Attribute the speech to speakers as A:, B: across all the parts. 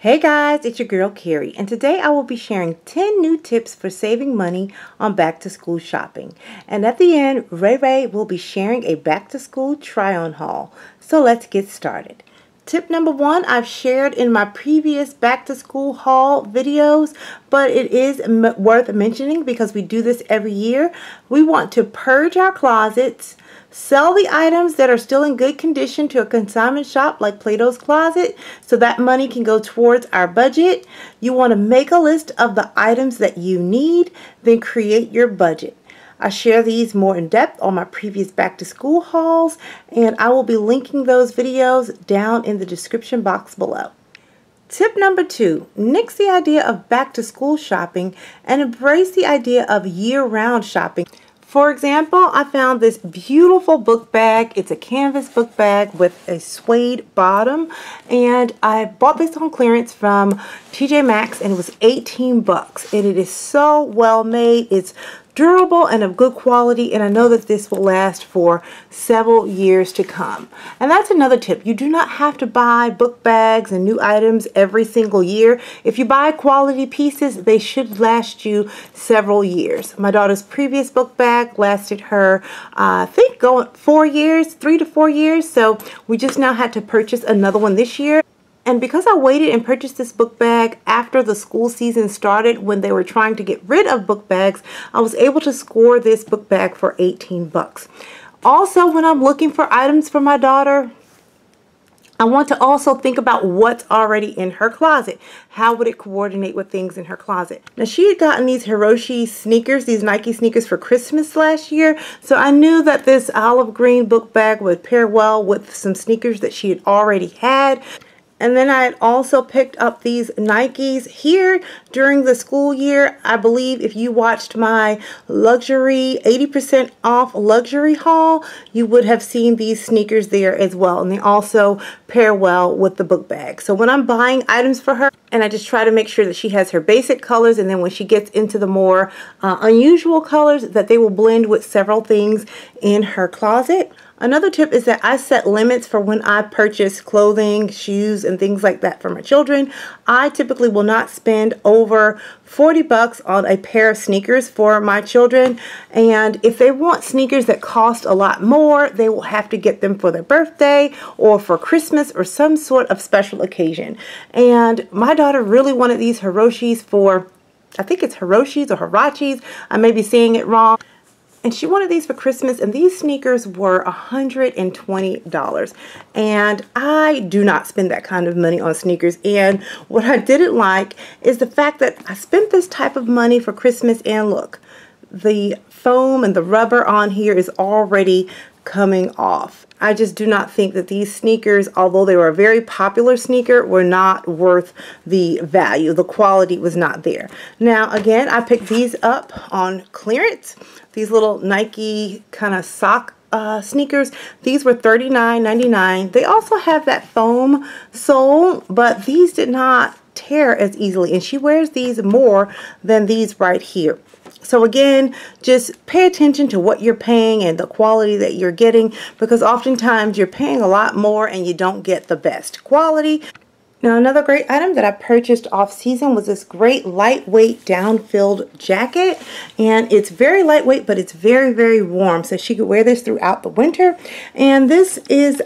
A: Hey guys, it's your girl Carrie, and today I will be sharing 10 new tips for saving money on back to school shopping. And at the end, Ray will be sharing a back to school try-on haul. So let's get started. Tip number one, I've shared in my previous back to school haul videos, but it is worth mentioning because we do this every year. We want to purge our closets, sell the items that are still in good condition to a consignment shop like Plato's Closet so that money can go towards our budget. You want to make a list of the items that you need, then create your budget. I share these more in depth on my previous back to school hauls, and I will be linking those videos down in the description box below. Tip number two, nix the idea of back to school shopping and embrace the idea of year-round shopping. For example, I found this beautiful book bag. It's a canvas book bag with a suede bottom, and I bought this on clearance from TJ Maxx, and it was 18 bucks. And it is so well made. It's durable and of good quality, and I know that this will last for several years to come. And that's another tip. You do not have to buy book bags and new items every single year. If you buy quality pieces, they should last you several years. My daughter's previous book bag lasted her, I think, going 4 years, 3 to 4 years. So we just now had to purchase another one this year. And because I waited and purchased this book bag after the school season started, when they were trying to get rid of book bags, I was able to score this book bag for 18 bucks. Also, when I'm looking for items for my daughter, I want to also think about what's already in her closet. How would it coordinate with things in her closet? Now, she had gotten these Hiroshi sneakers, these Nike sneakers for Christmas last year. So I knew that this olive green book bag would pair well with some sneakers that she had already had. And then I had also picked up these Nikes here during the school year. I believe if you watched my luxury 80% off luxury haul, you would have seen these sneakers there as well. And they also pair well with the book bag. So when I'm buying items for her, and I just try to make sure that she has her basic colors, and then when she gets into the more unusual colors, that they will blend with several things in her closet. Another tip is that I set limits for when I purchase clothing, shoes, and things like that for my children. I typically will not spend over 40 bucks on a pair of sneakers for my children. And if they want sneakers that cost a lot more, they will have to get them for their birthday or for Christmas or some sort of special occasion. And my daughter really wanted these Hiroshis for, I think it's Hiroshis or Hirachis. I may be saying it wrong. And she wanted these for Christmas, and these sneakers were $120. And I do not spend that kind of money on sneakers. And what I didn't like is the fact that I spent this type of money for Christmas, and look, the foam and the rubber on here is already coming off. I just do not think that these sneakers, although they were a very popular sneaker, were not worth the value. The quality was not there. Now, again, I picked these up on clearance. These little Nike kind of sock sneakers. These were $39.99. They also have that foam sole, but these did not tear as easily, and she wears these more than these right here. So again, just pay attention to what you're paying and the quality that you're getting, because oftentimes you're paying a lot more and you don't get the best quality. Now, another great item that I purchased off season was this great lightweight down-filled jacket, and it's very lightweight, but it's very, very warm, so she could wear this throughout the winter. And this is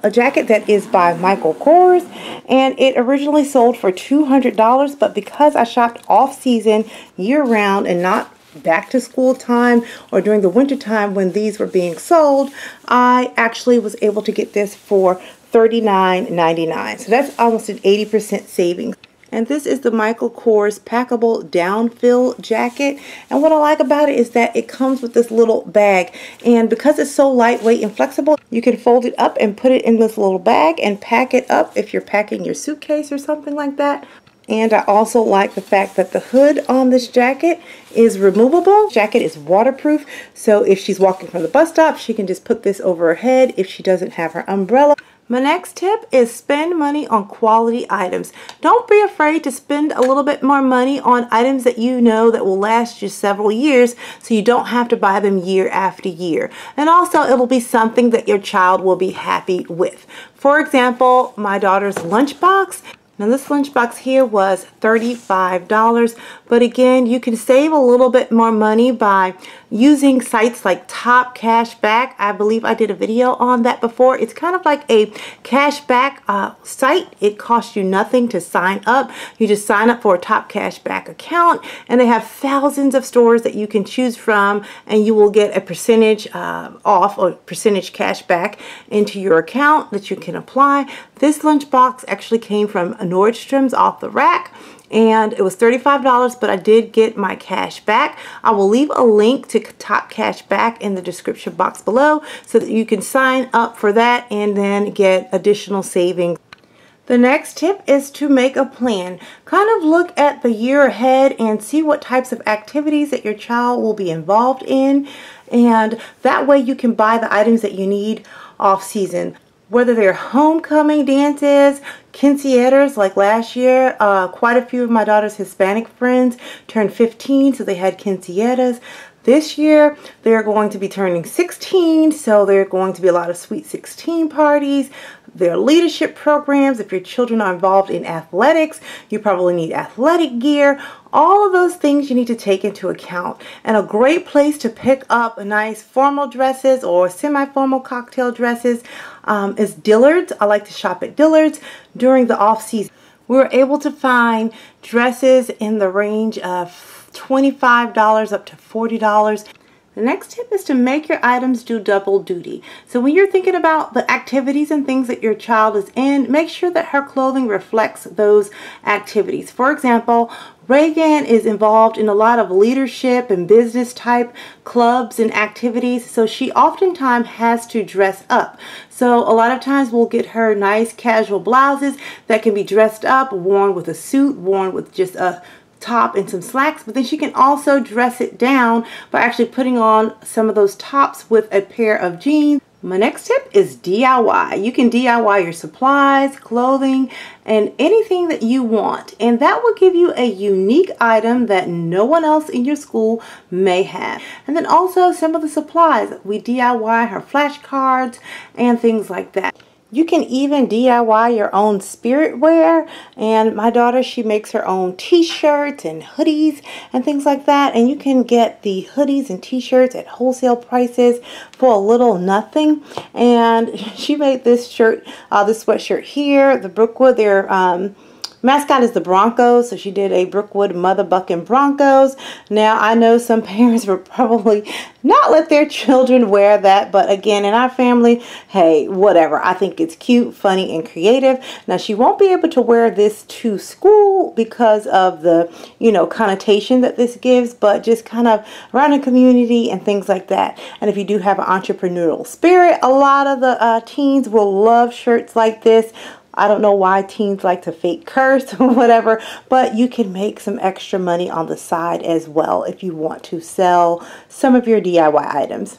A: a jacket that is by Michael Kors, and it originally sold for $200, but because I shopped off season year-round and not back to school time or during the winter time when these were being sold, I actually was able to get this for $39.99. So that's almost an 80% savings. And this is the Michael Kors packable down-fill jacket. And what I like about it is that it comes with this little bag. And because it's so lightweight and flexible, you can fold it up and put it in this little bag and pack it up if you're packing your suitcase or something like that. And I also like the fact that the hood on this jacket is removable. The jacket is waterproof, so if she's walking from the bus stop, she can just put this over her head if she doesn't have her umbrella. My next tip is spend money on quality items. Don't be afraid to spend a little bit more money on items that you know that will last you several years, so you don't have to buy them year after year. And also, it'll be something that your child will be happy with. For example, my daughter's lunchbox. Now this lunchbox here was $35, but again, you can save a little bit more money by using sites like Topcashback. I believe I did a video on that before. It's kind of like a cashback site. It costs you nothing to sign up. You just sign up for a Topcashback account, and they have thousands of stores that you can choose from, and you will get a percentage off or percentage cash back into your account that you can apply. This lunchbox actually came from Nordstrom's off the rack, and it was $35, but I did get my cash back. I will leave a link to Topcashback in the description box below so that you can sign up for that and then get additional savings. The next tip is to make a plan. Kind of look at the year ahead and see what types of activities that your child will be involved in, and that way you can buy the items that you need off season. Whether they're homecoming dances, quinceañeras, like last year, quite a few of my daughter's Hispanic friends turned 15, so they had quinceañeras. This year, they're going to be turning 16, so there are going to be a lot of Sweet 16 parties. There are leadership programs. If your children are involved in athletics, you probably need athletic gear. All of those things you need to take into account. And a great place to pick up nice formal dresses or semi-formal cocktail dresses is Dillard's. I like to shop at Dillard's during the off-season. We were able to find dresses in the range of $25 up to $40. The next tip is to make your items do double duty. So when you're thinking about the activities and things that your child is in, make sure that her clothing reflects those activities. For example, Reagan is involved in a lot of leadership and business type clubs and activities, so she oftentimes has to dress up. So a lot of times we'll get her nice casual blouses that can be dressed up, worn with a suit, worn with just a top and some slacks, but then she can also dress it down by actually putting on some of those tops with a pair of jeans. My next tip is DIY. You can DIY your supplies, clothing, and anything that you want, and that will give you a unique item that no one else in your school may have. And then also some of the supplies. We DIY her flashcards and things like that. You can even DIY your own spirit wear, and my daughter, she makes her own t-shirts and hoodies and things like that, and you can get the hoodies and t-shirts at wholesale prices for a little nothing. And she made this shirt, this sweatshirt here, the Brookwood, their mascot is the Broncos, so she did a Brookwood Mother Bucking Broncos. Now, I know some parents would probably not let their children wear that, but again, in our family, hey, whatever. I think it's cute, funny, and creative. Now, she won't be able to wear this to school because of the, connotation that this gives, but just kind of around the community and things like that. And if you do have an entrepreneurial spirit, a lot of the teens will love shirts like this. I don't know why teens like to fake curse or whatever, but you can make some extra money on the side as well if you want to sell some of your DIY items.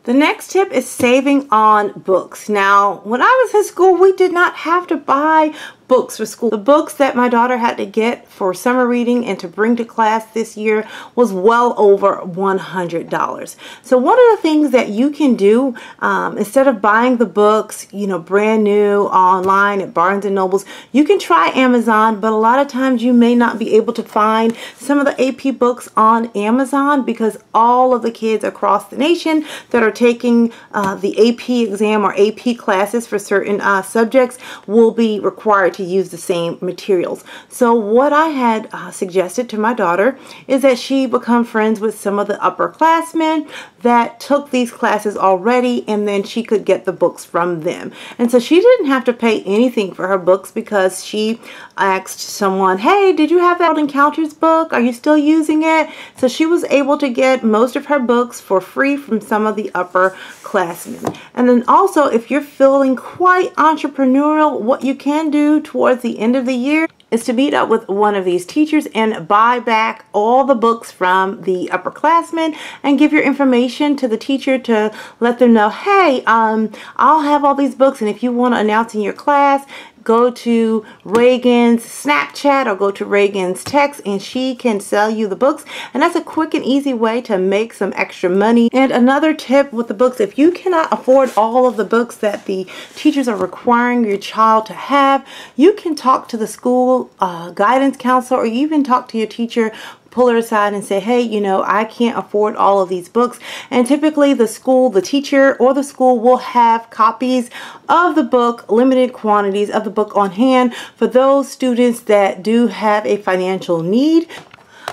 A: The next tip is saving on books. Now, when I was in school, we did not have to buy books for school. The books that my daughter had to get for summer reading and to bring to class this year was well over $100. So one of the things that you can do, instead of buying the books, brand new online at Barnes & Nobles, you can try Amazon, but a lot of times you may not be able to find some of the AP books on Amazon because all of the kids across the nation that are taking the AP exam or AP classes for certain subjects will be required to use the same materials. So what I had suggested to my daughter is that she become friends with some of the upperclassmen that took these classes already, and then she could get the books from them. And so she didn't have to pay anything for her books because she asked someone, hey, did you have that Encounters book? Are you still using it? So she was able to get most of her books for free from some of the upperclassmen. And then also, if you're feeling quite entrepreneurial, what you can do towards the end of the year is to meet up with one of these teachers and buy back all the books from the upperclassmen and give your information to the teacher to let them know, hey, I'll have all these books, and if you want to announce in your class, go to Reagan's Snapchat or go to Reagan's text, and she can sell you the books. And that's a quick and easy way to make some extra money. And another tip with the books, if you cannot afford all of the books that the teachers are requiring your child to have, you can talk to the school guidance counselor, or even talk to your teacher. Pull her aside and say, hey, you know, I can't afford all of these books. And typically the school, the teacher or the school will have copies of the book, limited quantities of the book on hand for those students that do have a financial need.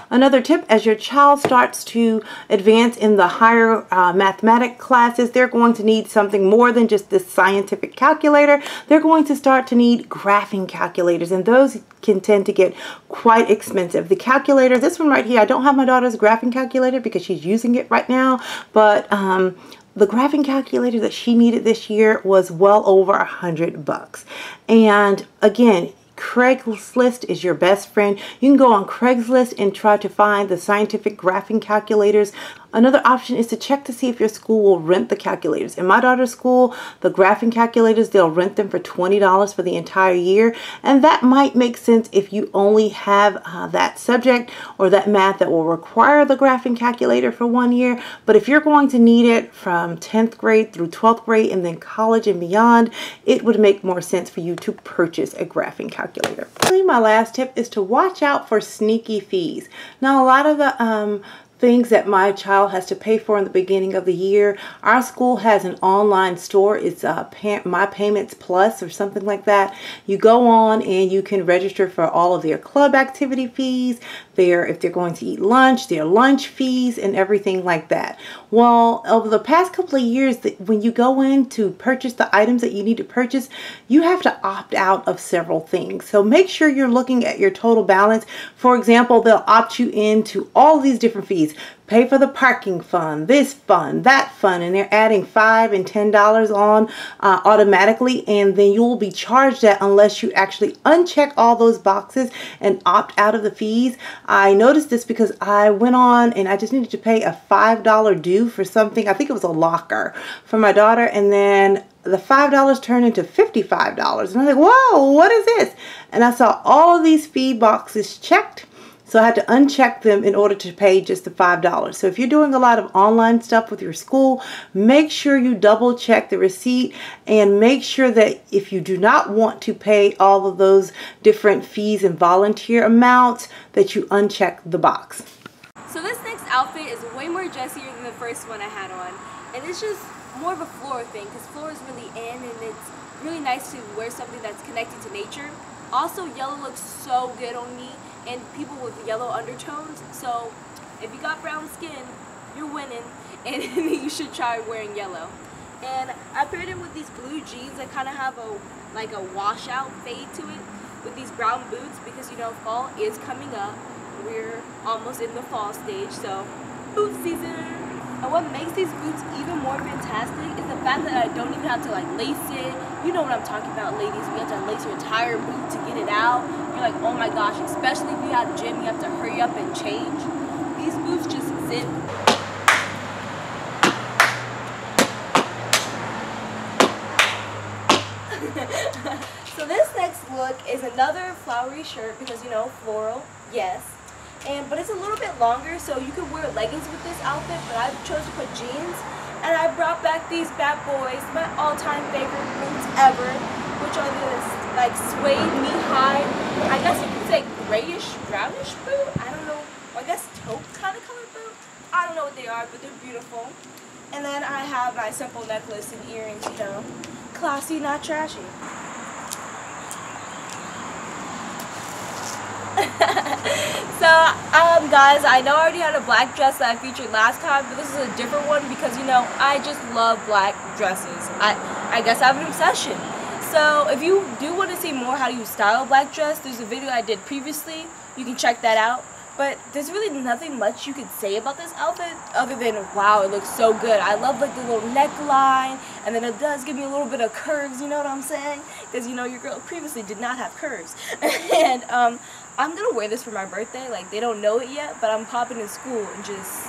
A: Another tip, as your child starts to advance in the higher mathematics classes, they're going to need something more than just this scientific calculator. They're going to start to need graphing calculators, and those can tend to get quite expensive. The calculator, this one right here, I don't have my daughter's graphing calculator because she's using it right now, but the graphing calculator that she needed this year was well over $100. And again, Craigslist is your best friend. You can go on Craigslist and try to find the scientific graphing calculators. Another option is to check to see if your school will rent the calculators. In my daughter's school, the graphing calculators, they'll rent them for $20 for the entire year. And that might make sense if you only have that subject or that math that will require the graphing calculator for 1 year. But if you're going to need it from 10th grade through 12th grade and then college and beyond, it would make more sense for you to purchase a graphing calculator. Finally, my last tip is to watch out for sneaky fees. Now, a lot of the things that my child has to pay for in the beginning of the year, our school has an online store. It's My Payments Plus or something like that. You go on and you can register for all of their club activity fees, if they're going to eat lunch, their lunch fees, and everything like that. Well, over the past couple of years, when you go in to purchase the items that you need to purchase, you have to opt out of several things. So make sure you're looking at your total balance. For example, they'll opt you into all these different fees. Pay for the parking fund, this fund, that fund, and they're adding $5 and $10 on automatically, and then you will be charged that unless you actually uncheck all those boxes and opt out of the fees. I noticed this because I went on and I just needed to pay a $5 due for something. I think it was a locker for my daughter, and then the $5 turned into $55. And I was like, whoa, what is this? And I saw all of these fee boxes checked. So I had to uncheck them in order to pay just the $5. So if you're doing a lot of online stuff with your school, make sure you double check the receipt and make sure that if you do not want to pay all of those different fees and volunteer amounts, that you uncheck the box.
B: So this next outfit is way more dressier than the first one I had on. And it's just more of a floral thing because floral is really in, and it's really nice to wear something that's connected to nature. Also, yellow looks so good on me and people with yellow undertones. So if you got brown skin, you're winning, and you should try wearing yellow. And I paired it with these blue jeans that kind of have like a washout fade to it with these brown boots because, you know, fall is coming up. We're almost in the fall stage, so boot season. And what makes these boots even more fantastic is the fact that I don't even have to like lace it. You know what I'm talking about, ladies. We have to lace your entire boot to get it out. You're like, oh my gosh, especially if you have gym, you have to hurry up and change. These boots just zip. So this next look is another flowery shirt because, you know, floral, yes. But it's a little bit longer, so you could wear leggings with this outfit, but I chose to put jeans. And I brought back these bad boys, my all-time favorite boots ever, which are this like suede knee-high, I guess you could say grayish, brownish boot. I don't know, I guess taupe kind of colored boot. I don't know what they are, but they're beautiful. And then I have my simple necklace and earrings, you know, classy, not trashy. So, guys, I know I already had a black dress that I featured last time, but this is a different one because, you know, I just love black dresses. I guess I have an obsession. So, if you do want to see more how you style a black dress, there's a video I did previously. You can check that out. But there's really nothing much you could say about this outfit other than, wow, it looks so good. I love like the little neckline, and then it does give me a little bit of curves, you know what I'm saying? Because, you know, your girl previously did not have curves. And I'm going to wear this for my birthday. Like, they don't know it yet, but I'm popping in school and just,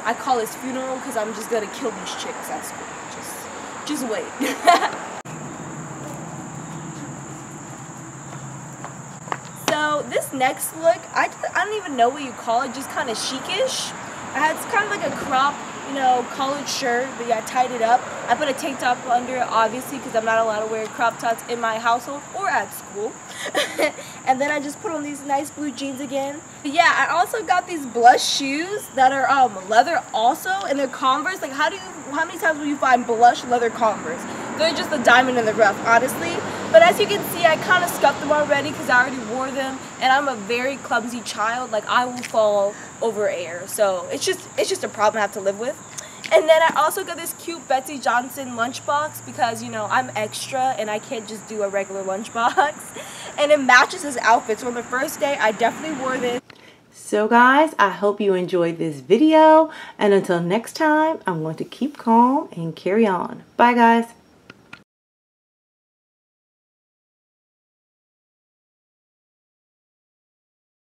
B: I call this funeral because I'm just going to kill these chicks at school. Just wait. So this next look, I don't even know what you call it, just kind of chicish. I had kind of like a crop, you know, collared shirt, but yeah, I tied it up. I put a tank top under it, obviously, because I'm not allowed to wear crop tops in my household or at school. And then I just put on these nice blue jeans again. But yeah, I also got these blush shoes that are leather also, and they're Converse. Like, how many times will you find blush leather Converse? They're just a diamond in the rough, honestly. But as you can see, I kind of scuffed them already because I already wore them, and I'm a very clumsy child. Like, I will fall over air, so it's just a problem I have to live with. And then I also got this cute Betsy Johnson lunchbox because, you know, I'm extra and I can't just do a regular lunchbox. And it matches his outfit. So on the first day, I definitely wore this.
A: So guys, I hope you enjoyed this video. And until next time, I'm going to keep calm and carry on. Bye guys.